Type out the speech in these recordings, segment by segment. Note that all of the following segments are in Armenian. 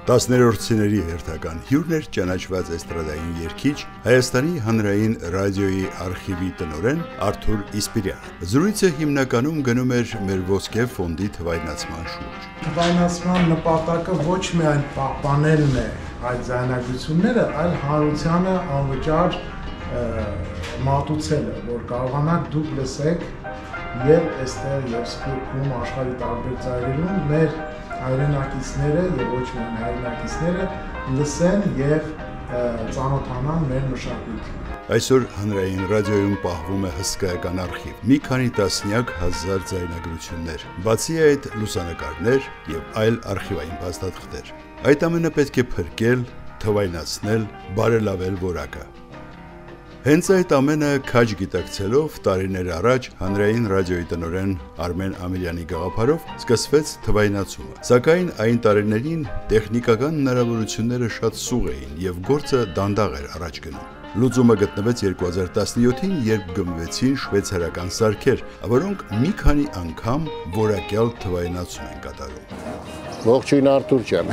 10-րդցիների հերթական հյուրն էր ճանաչված էստրադային երգիչ, Հայաստանի հանրային ռադիոյի արխիվի տնօրեն Արթուր Իսպիրյանը։ Զրույցը հիմնականում գնում էր մեր ոսկե ֆոնդի թվայնացման շուրջ։ Թվայնացման նպատակը ոչ միայն պահպանելն է այդ ձայնագրությունները, այլ հանրությանը անվճար մատուցելը, որ կարողանաք դուք լսեք եւ այստեղ եւ Սփյուռքում աշխարհի տարբեր ծայրերում մեր հայրենակիցները եւ ոչ միայն հայրենակիցները լսեն եւ ծանոթանան մեր մշակույթին։ Այսօր հանրային ռադիոյում պահվում է հսկայական արխիվ, մի քանի տասնյակ հազար ձայնագրություններ, բացի այդ լուսանկարներ եւ այլ արխիվային փաստաթղթեր։ Այդ ամենը պետք է փրկել, թվայնացնել, բարելավել որակը։ Հենց այդ ամենը քաջ գիտակցելով տարիներ առաջ հանրային ռադիոյի տնօրեն Արմեն Ամիրյանի գաղափարով սկսվեց թվայնացումը։ Սակայն այն տարիներին տեխնիկական հնարավորությունները շատ սուղ էին եւ գործը դանդաղ էր առաջ գնում։ Լուծումը գտնվեց 2017-ին, երբ գմվեցին շվեյցարական սարքեր, որոնք մի քանի անգամ որակյալ թվայնացում են կատարում։ Ողջույն Արթուր ջան։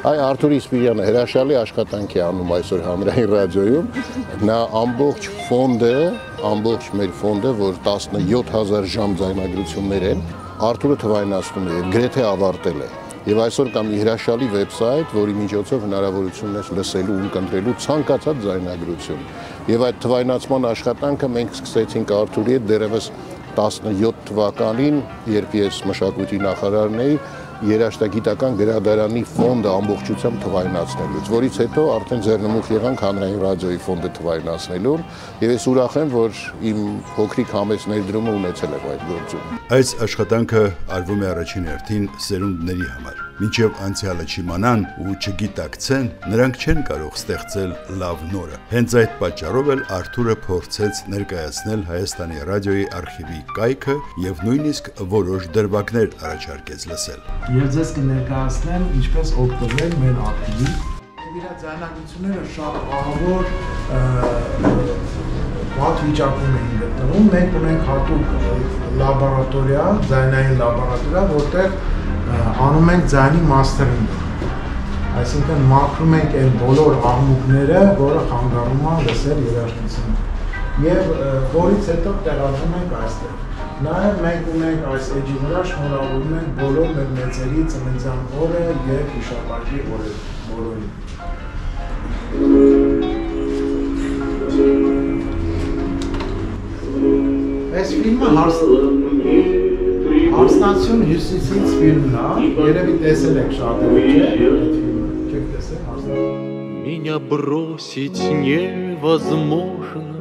Այ Արթուր Իսպիրյանը հրաշալի աշխատանք է անում այսօր հանրային ռադիոյում։ Նա ամբողջ մեր ֆոնդը, որ 17000 ժամ ձայնագրություններ են, Արթուրը թվայնացնում է, գրեթե ավարտել է։ Եվ այսօր կա մի հրաշալի վեբսայթ, որի միջոցով հնարավորություն ունես լսելու ու ընտրելու ցանկացած ձայնագրություն։ Եվ այդ թվայնացման աշխատանքը մենք սկսեցինք Արթուրի հետ դեռևս 17 թվականին, երբ ես մշակույթի նախարարն էի, երաժշտագիտական գրադարանի ֆոնդը ամբողջությամբ թվայնացնելուց, որից հետո արդեն ձեռնմուխ եղանք հանրային ռադիոյի ֆոնդը թվայնացնելուն, եւ ես ուրախ եմ, որ իմ փոքրիկ համեծ ներդրումը ունեցել եմ այդ գործում։ Այս աշխատանքը արվում է առաջին հերթին սերունդների համար։ Մինչև անցյալը չիմանան ու չգիտակցեն, նրանք չեն կարող ստեղծել լավ նորը։ Հենց այդ պատճառով էլ Արթուրը փորձեց ներկայացնել Հայաստանի ռադիոյի արխիվի կայքը եւ նույնիսկ որոշ դրվագներ առաջարկեց լսել։ Եվ ձեզ կներկայացնեմ ինչպես օգտվել մեր արխիվից։ Իր ձայնագրությունները շատ ահավոր վատ վիճակում էին գտնվում։ Մենք ունենք հատուկ լաբորատորիա, ձայնային լաբորատորիա, որտեղ անում ենք ձայնի մաստերինգ, այսինքն մաքրում ենք այն բոլոր աղմուկները, որը խանգարում է լսել երաժշտությունը, եւ որից հետո տեղադրում ենք այստեղ։ Նաեւ մենք ունենք այս էջի վրա շնորհավորում ենք բոլոր մեր մեծերի ծննդյան օրը եւ հիշատակի օրերը բոլորին։ Այս ֆիլմը Հարսնացիոն հյուսիսից ֆիլմն է, երևի տեսել եք շատերը, չէ՞, այդ ֆիլմը, չեք տեսել Հարսնացիոն։ Меня бросить невозможно,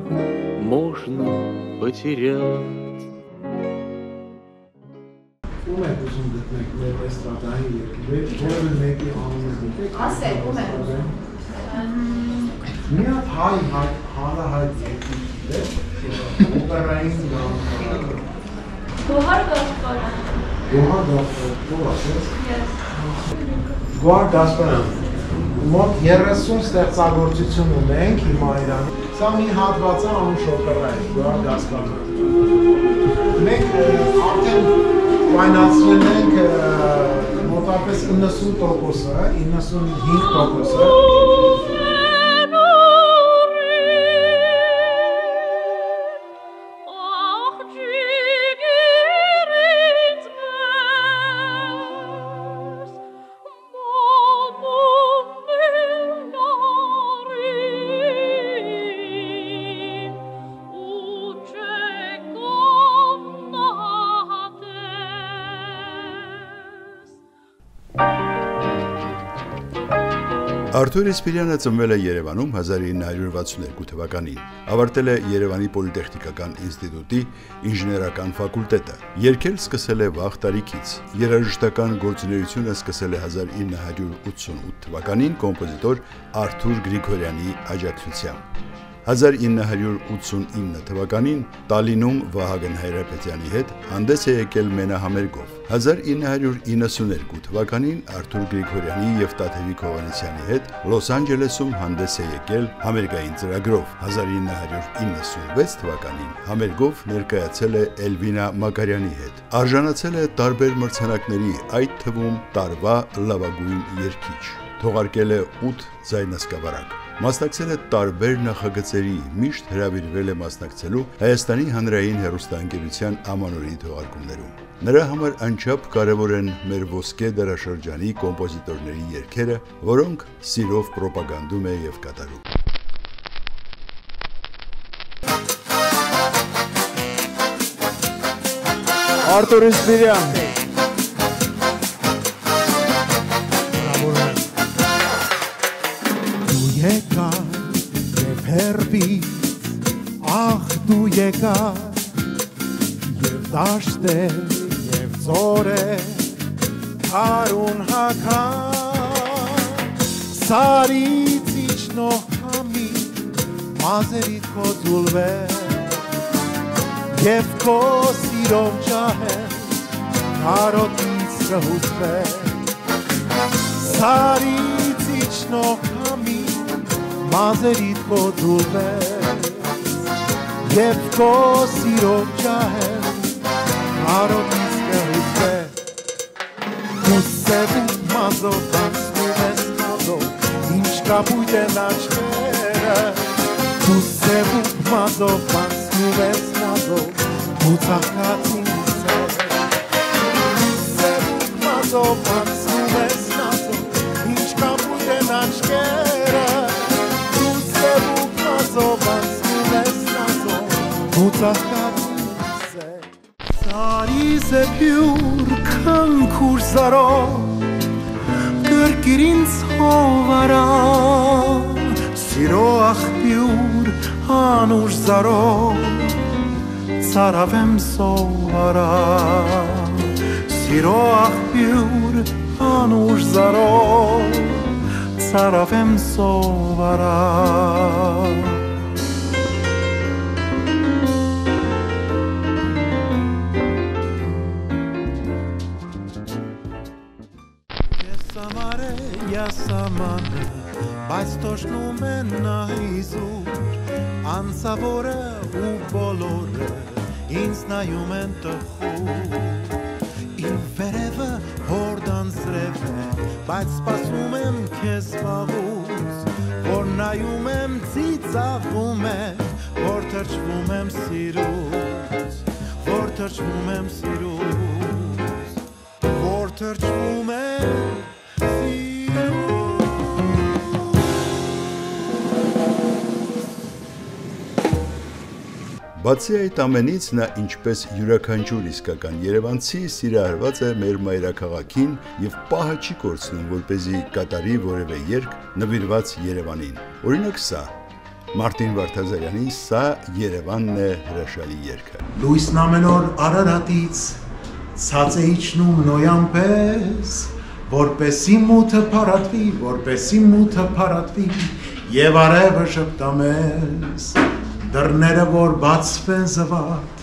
можно потерять. Ում եք ուզում գտնեք մեր էստրադային երգիվեր, որը մեկի անունը գտեք։ Ասեք, ում եք ուզում։ Մի հատ հանրահայտ երգիվ է, օպերային գաղափար։ Գոհար Գասպարյան։ Գոհար Գասպարյան, ո՞վ ասես։ Ես։ Գոհար Գասպարյան։ Մոտ 30 ստեղծագործություն ունենք հիմա Իրանում։ Սա մի հատված է անուշ օպերայի, Գոհար Գասպարյան։ Մենք արդեն ֆայնանսել ենք մոտավորապես 90%-ը, 95%-ը։ Արթուր Իսպիրյանը ծնվել է Երևանում 1962 թվականին։ Ավարտել է Երևանի պոլիտեխնիկական ինստիտուտի ինժեներական ֆակուլտետը։ Երգել սկսել է վաղ տարիքից։ Երաժշտական գործունեությունը սկսել է 1988 թվականին կոմպոզիտոր Արթուր Գրիգորյանի աջակցությամբ։ 1989 թվականին Տալինում Վահագն Հայրապետյանի հետ հանդես է եկել մենահամերգով։ 1992 թվականին Արթուր Գրիգորյանի եւ Տաթևիկ Հովհաննիսյանի հետ Լոս Անջելեսում հանդես է եկել համերգային ծրագրով։ 1996 թվականին համերգով ներկայացել է Էլվինա Մակարյանի հետ։ Արժանացել է տարբեր մրցանակների, այդ թվում տարվա լավագույն երգիչ։ Թողարկել է 8 ձայնասկավառակ։ Մասնակցել է տարբեր նախագծերի, միշտ հրավիրվել է մասնակցելու Հայաստանի հանրային հեռուստաընկերության ամանորի թողարկումներում։ Նրա համար անչափ կարևոր են մեր ոսկե դարաշրջանի կոմպոզիտորների երգերը, որոնք սիրով պրոպագանդում է եւ կատարում։ Artur Spirian Դու եկար և դաշտեր և ծորեր հարուն հագար Սարից իջնող քամի մազերիդ քո ձուլվեր և քո սիրով ջահեր կարոտից կհուզվեր Սարից իջնող քամի մազերիդ քո ձուլվեր Եվ քո սիրով ջահեր կարոտից կհուզվեր Դու սևուկ մազով անցնում ես նազով Ինչ կապույտ են աչքերը Դու սևուկ մազով անցնում ես նազով Դու ծաղկած ինձ էր Դու սևուկ մազով անցնում ես նազով Ինչ կապույտ են աչքերը Դու սևուկ մազով անցնում ես Սարիս է բյուր քանքուր զարով Գրկիր ինձ հովարա Սիրո աղբյուր անուր զարով Ծարավեմ սովարա Սիրո աղբյուր անուր զարով Ծարավեմ սովարա Սամանը, բայց տոշնում են նայզուր, անցավորը ու բոլորը, ինձ նայում են տխուր, իմ վերևը հորդան սրև է, բայց սպասում եմ քեզ վաղուց, որ նայում եմ ծիծաղում է, որ թրջվում եմ սիրուց, որ թրջվում եմ սիրուց, որ թրջվում եմ Բացի այդ ամենից նա ինչպես յուրաքանչյուր իսկական երևանցի սիրահարված է մեր մայրաքաղաքին եւ պահը չի կորցնում, որպեսզի կատարի որևէ երգ նվիրված Երևանին։ Օրինակ սա Մարտին Վարդազարյանի «Սա Երևանն է» հրաշալի երգը։ Լույսն ամեն օր Արարատից ցած է իջնում նոյան պես, որպեսի մութը փարատվի, որպեսի մութը փարատվի եւ արևը շփտա մեզ Դռները որ բացվեն զվարթ,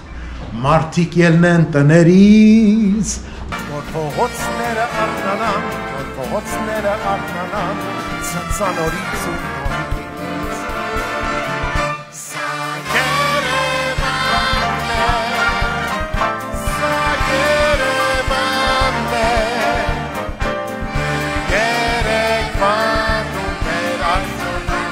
մարդիկ ելնեն տներից, որ փողոցները արթնանան, որ փողոցները արթնանան, ցնցանորից ու նորից։ Սա Երևանն է, սա Երևանն է, Երևան ու մեր այսօրն է։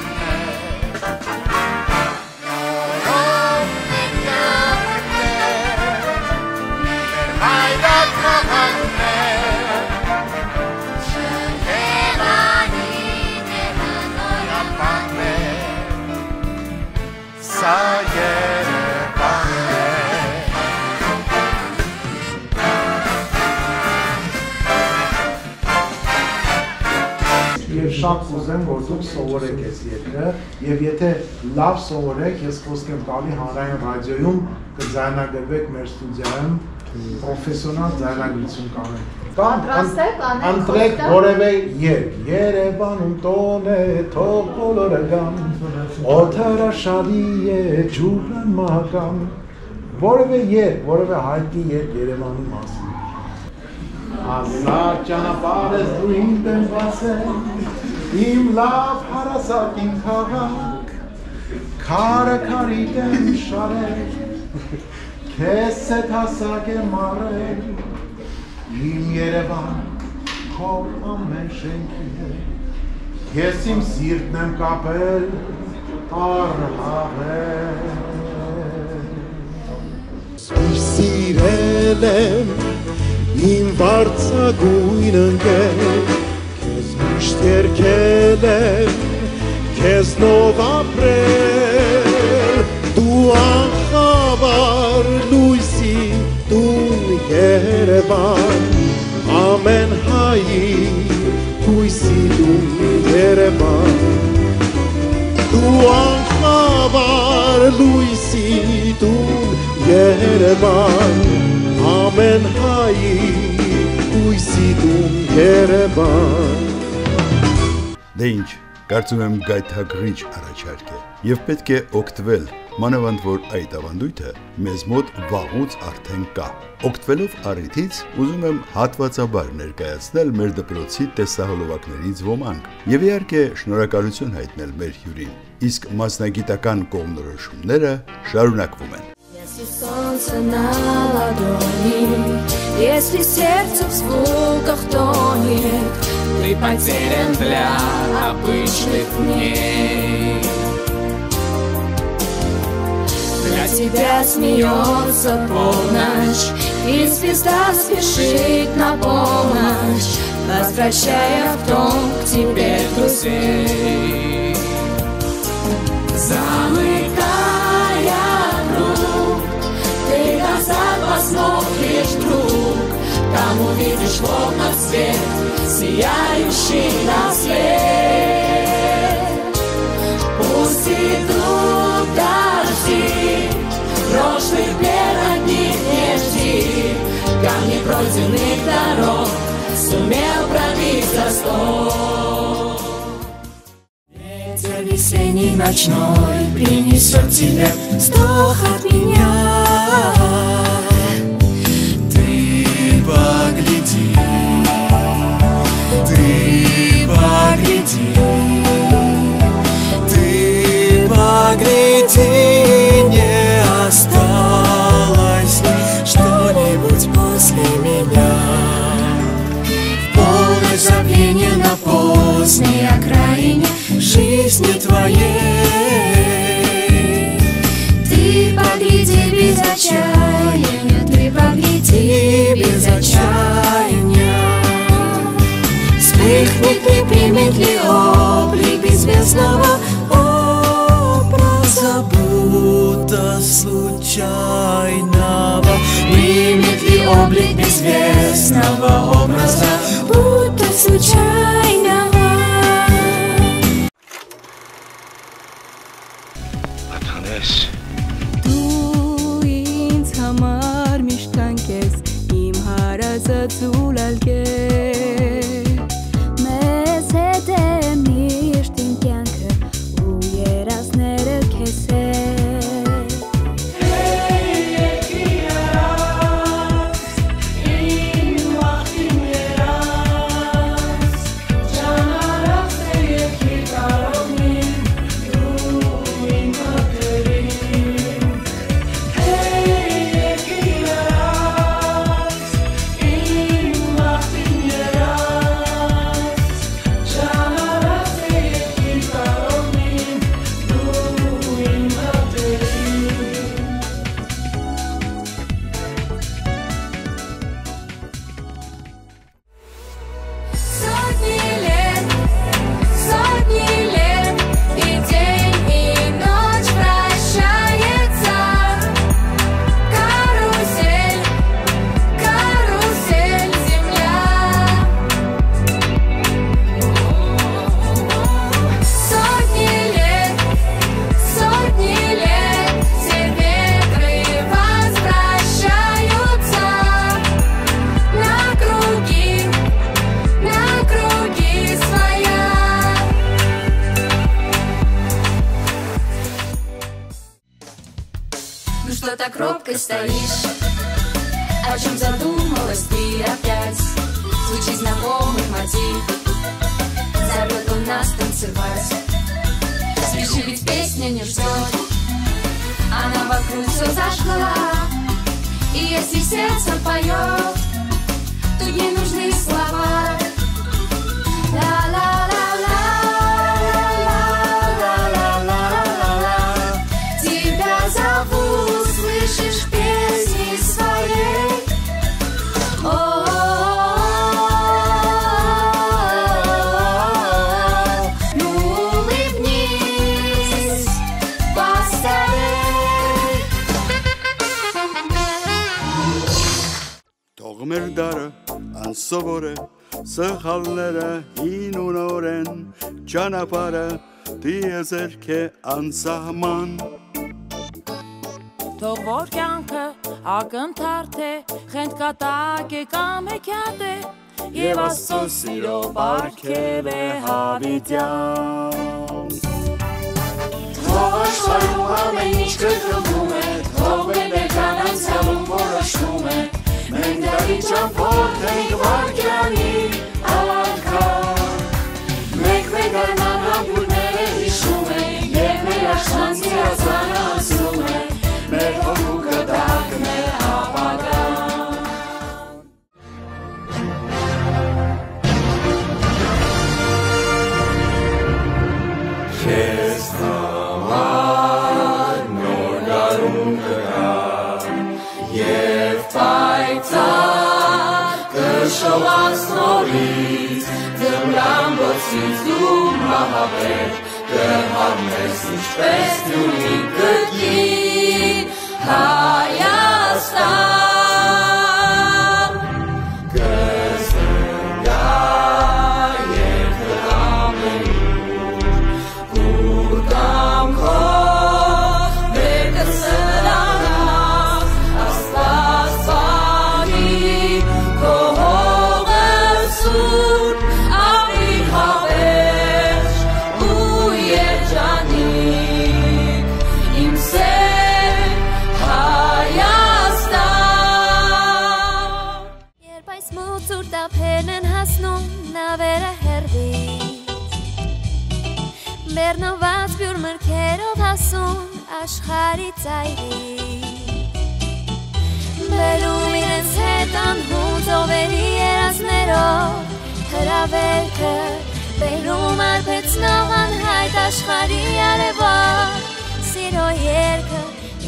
Եվ շատ կուզեմ, որ դուք սովորեք այս երգը, եւ եթե լավ սովորեք, ես խոսք եմ տալի հանրային ռադիոյում կձայնագրվեք մեր ստուդիայում պրոֆեսիոնալ ձայնագրություն կանենք։ Պատրաստեք, անենք, ընտրեք որտեղ- որևէ երգ։ Երևանում տոն է, թող բոլորը գան, օդարաշալի է, ջուրն մահական, որևէ երգ, որևէ հայտնի երգ Երևանի մասին։ Ազար ճանապարհ ես դու իմ դեմ բացել, իմ լավ հարազատ իմ քաղաք, քարը քարի դեմ շարել, քեզ հետ հասակ եմ առել, իմ Երևան, քո ամեն շենքին է, ես իմ սիրտն եմ կապել, առհավել։ Սիրել եմ իմ բարձրագույն ընկեր, քեզ միշտ երգել եմ, քեզնով ապրել, դու անխավար լույսի տուն Երևան, ամեն հայի հույսի տուն Երևան, դու անխավար լույսի տուն Երևան, ամեն հայի հույսի տուն Երևան։ Դե ինչ, կարծում եմ գայթակղիչ առաջարկ է եւ պետք է օգտվել, մանավանդ որ այդ ավանդույթը մեզ մոտ վաղուց արդեն կա։ Օգտվելով առիթից ուզում եմ հատվածաբար ներկայացնել մեր դպրոցի տեսահոլովակներից ոմանք եւ իհարկե շնորհակալություն հայտնել մեր հյուրին։ Իսկ մասնագիտական կողմնորոշումները շարունակվում են։ Если солнце на ладони, если сердце в звуках тонет, ты потерян для обычных дней. Для тебя смеется полночь, и звезда спешит на помощь, возвращая в дом к тебе друзей. Замыкая круг, ты назад посмотришь вдруг, там увидишь в окнах свет, сияющий на свет. Пусть идут дожди, прошлых лет одних не жди, камни пройденных дорог сумел пробить застой. Ветер весенний ночной принесет тебе вздох от меня. Ты погляди, ты погляди, ты погляди, не осталось ли что-нибудь после меня. В полной забвенья на поздней окраине жизни твоей. Ты погляди без отчаяния, ты погляди без отчаяния. Вспыхнет ли, примет ли облик беззвездного образа, будто случайного? Примет ли облик беззвездного образа, будто случайного? Դու ինձ համար միշտ կանքես, իմ հարազատ զուլալգեր, մեզ հետ է միշտ իմ կյանքը ու երազները քեզ հետ։ Հեյ եկի երաս, իմ վախտին երաս, ճանարած է եկի կարողին, դու իմ հատերին։ Ну что так робко стоишь? О чем задумалась ты опять? Звучит знакомый мотив, зовет он нас танцевать. Спеши, ведь песня не ждет, она вокруг все зажгла. И если сердце поет, тут не нужны слова. Тебя зовут, слышишь песни своей. Ну улыбнись поскорей. Թող մեր դարը անսովոր է, սխալները հին ու նոր են, ճանապարհը դիեզերք է անսահման։ Թող որ կյանքը ակնթարթ է, խենթ կատակ է կամ հեքիաթ է, և Աստծո սիրո պարգև է հավիտյան։ Թող աշխարհում ամեն ինչ կրկնվում է, թող մեր կանանցյալում որոշվում է, մենք դարի ճամփորդ ենք վարկյանի արքան։ Մենք մեգանան համբույրները հիշում ենք, և մեր աշխանցի ազանը անցնում է, մեր հոգու կտակն է ապագան։ Քեզ համար նոր գարուն կգա, և պայծառ կշողաս նորից, ձմռան բոցից դու մահապետ կհարմես ինչպես դյունի կրկին Հայաստան։ Կզնգա երկը ամենուր, կուր կամ քո բերքը սրանա, Աստված պահի քո հողը սուրբ, ապրի հավերժ ու երջանիկ, իմ սեր Հայաստան։ Երբ այս մուծուր տափերն են հասնում նավերը հեռվից, մեռնոված բյուր մրգերով հասուն աշխարհի ծայրից, բերում իրենց հետ անհուն ծովերի երազներով, հրավերքը բերում արբեցնող անհայտ աշխարհի արևով, սիրո երգը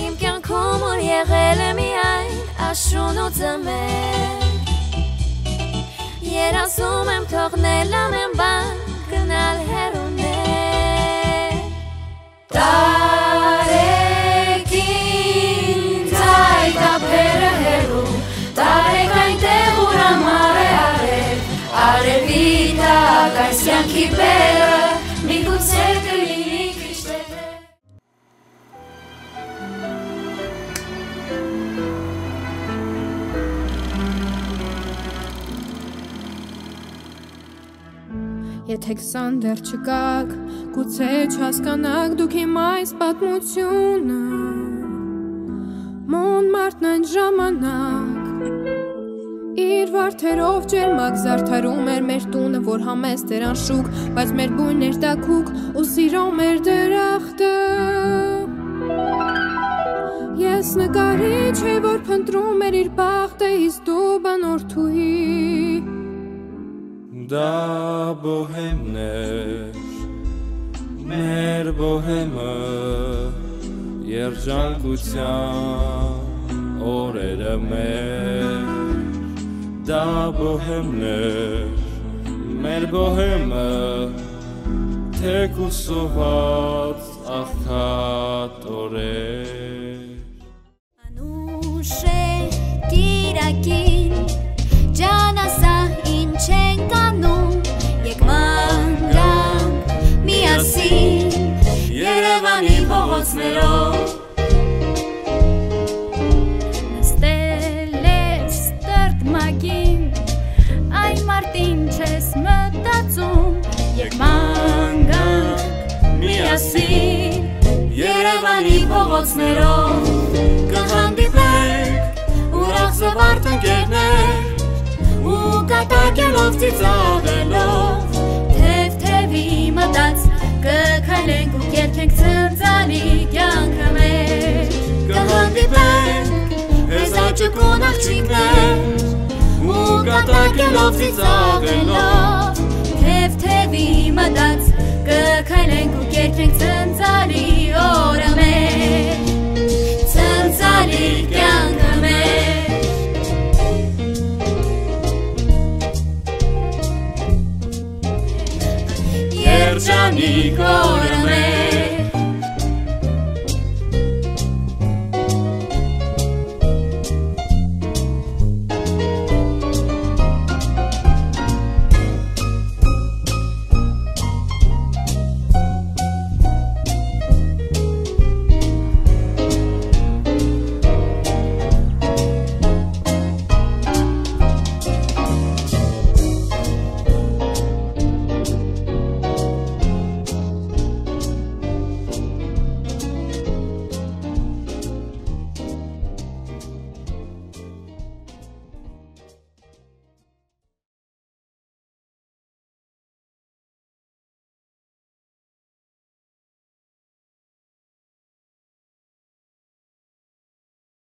իմ կյանքում որ եղել է միայն աշուն ու ձմեր, երազում եմ թողնել ամեն բան գնալ հեռուներ։ Տարեկին ծայր տափերը հեռու, տարեք այնտեղ ուր ամառ է արև, արևի տակ այս կյանքի բերը միգուցե կլինի քիչ տևեր։ Եթե քսան դեռ չկաք, գուցե չհասկանաք դուք իմ այս պատմությունը, Մոնմարտն այն ժամանակ իր վարդերով ջերմակ զարդարում էր մեր տունը, որ համեստ էր անշուք, բայց մեր բույն էր տաքուկ ու սիրո մեր դրախտը։ Ես նկարիչ է, որ փնտրում էր իր բախտը, իսկ դու բանորդուհի։ Դա բոհեմն էր, մեր բոհեմը, երջանկության օրերը մեր, դա բոհեմն էր, մեր բոհեմը, թեկուզ սոված աղքատ օրեր։ Անուշ է կիրակին, ջանասա ինչ ենք անում, եկման գանք միասին, Երևանի փողոցներով, նստել ես տրտմագին, այն մարտին չես մտածում, եկման գանք միասին, Երևանի փողոցներով կատակելով ծիծաղելով թև-թևի մտած կքայլենք ու կերքենք ծնծանի կյանքը մեր կհանդիպենք հեզ աճկոն աղջիկներ ու կատակելով ծիծաղելով թև-թևի մտած կքայլենք ու կերքենք ծնծանի օրը մեր